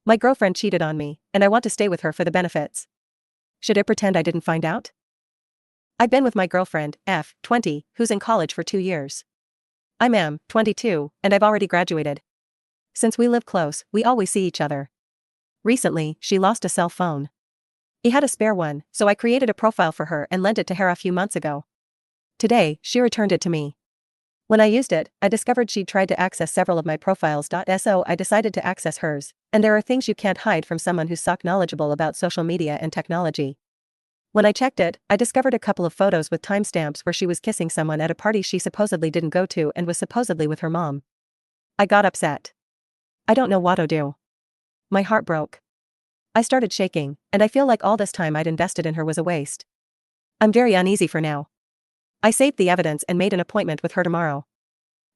My girlfriend cheated on me, and I want to stay with her for the benefits. Should I pretend I didn't find out? I've been with my girlfriend, 20, who's in college for 2 years. I'm 22, and I've already graduated. Since we live close, we always see each other. Recently, she lost a cell phone. He had a spare one, so I created a profile for her and lent it to her a few months ago. Today, she returned it to me. When I used it, I discovered she'd tried to access several of my profiles. So I decided to access hers, and there are things you can't hide from someone who's so knowledgeable about social media and technology. When I checked it, I discovered a couple of photos with timestamps where she was kissing someone at a party she supposedly didn't go to and was supposedly with her mom. I got upset. I don't know what to do. My heart broke. I started shaking, and I feel like all this time I'd invested in her was a waste. I'm very uneasy for now. I saved the evidence and made an appointment with her tomorrow.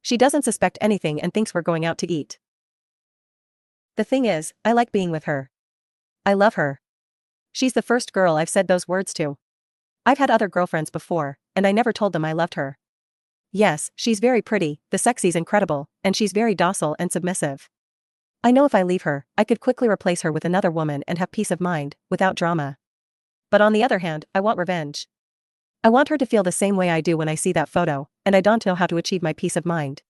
She doesn't suspect anything and thinks we're going out to eat. The thing is, I like being with her. I love her. She's the first girl I've said those words to. I've had other girlfriends before, and I never told them I loved her. Yes, she's very pretty, the sexy's incredible, and she's very docile and submissive. I know if I leave her, I could quickly replace her with another woman and have peace of mind, without drama. But on the other hand, I want revenge. I want her to feel the same way I do when I see that photo, and I don't know how to achieve my peace of mind.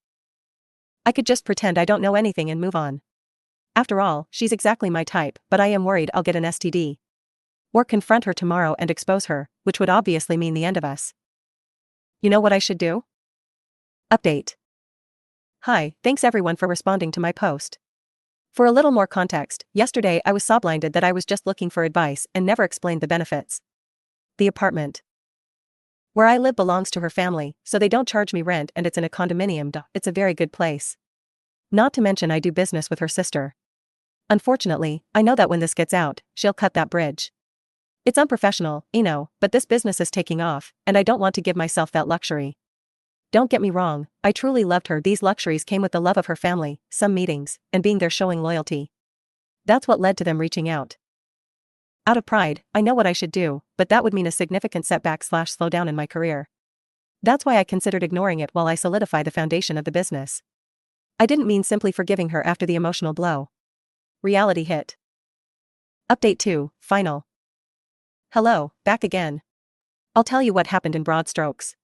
I could just pretend I don't know anything and move on. After all, she's exactly my type, but I am worried I'll get an STD. Or confront her tomorrow and expose her, which would obviously mean the end of us. You know what I should do? Update. Hi, thanks everyone for responding to my post. For a little more context, yesterday I was so blinded that I was just looking for advice and never explained the benefits. The apartment where I live belongs to her family, so they don't charge me rent, and it's in a condominium. It's a very good place. Not to mention I do business with her sister. Unfortunately, I know that when this gets out, she'll cut that bridge. It's unprofessional, but this business is taking off, and I don't want to give myself that luxury. Don't get me wrong, I truly loved her. These luxuries came with the love of her family, some meetings, and being there showing loyalty. That's what led to them reaching out. Out of pride, I know what I should do, but that would mean a significant setback/slowdown in my career. That's why I considered ignoring it while I solidify the foundation of the business. I didn't mean simply forgiving her after the emotional blow. Reality hit. Update 2, final. Hello, back again. I'll tell you what happened in broad strokes.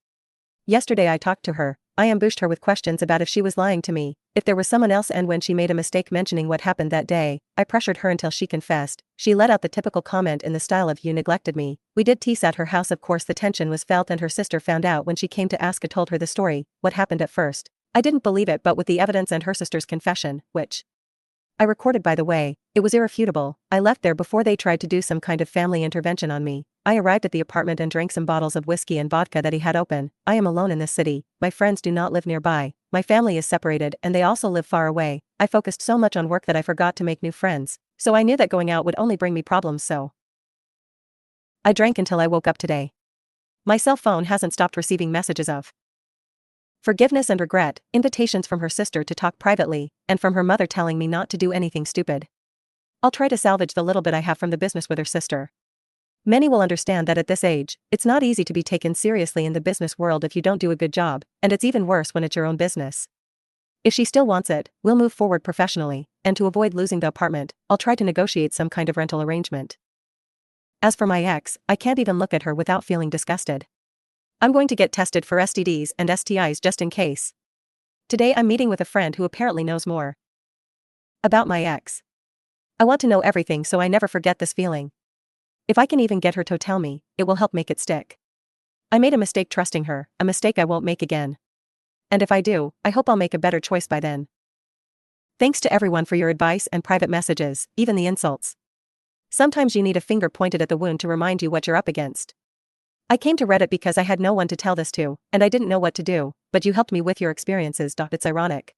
Yesterday I talked to her. I ambushed her with questions about if she was lying to me, if there was someone else, and when she made a mistake mentioning what happened that day, I pressured her until she confessed. She let out the typical comment in the style of "you neglected me." We did tease at her house. Of course the tension was felt, and her sister found out when she came to ask. I told her the story, what happened at first. I didn't believe it, but with the evidence and her sister's confession, which I recorded by the way, it was irrefutable, I left there before they tried to do some kind of family intervention on me. I arrived at the apartment and drank some bottles of whiskey and vodka that he had open. I am alone in this city, my friends do not live nearby, my family is separated and they also live far away. I focused so much on work that I forgot to make new friends, so I knew that going out would only bring me problems, so I drank until I woke up today. My cell phone hasn't stopped receiving messages of forgiveness and regret, invitations from her sister to talk privately, and from her mother telling me not to do anything stupid. I'll try to salvage the little bit I have from the business with her sister. Many will understand that at this age, it's not easy to be taken seriously in the business world if you don't do a good job, and it's even worse when it's your own business. If she still wants it, we'll move forward professionally, and to avoid losing the apartment, I'll try to negotiate some kind of rental arrangement. As for my ex, I can't even look at her without feeling disgusted. I'm going to get tested for STDs and STIs just in case. Today I'm meeting with a friend who apparently knows more about my ex. I want to know everything so I never forget this feeling. If I can even get her to tell me, it will help make it stick. I made a mistake trusting her, a mistake I won't make again. And if I do, I hope I'll make a better choice by then. Thanks to everyone for your advice and private messages, even the insults. Sometimes you need a finger pointed at the wound to remind you what you're up against. I came to Reddit because I had no one to tell this to, and I didn't know what to do, but you helped me with your experiences. It's ironic.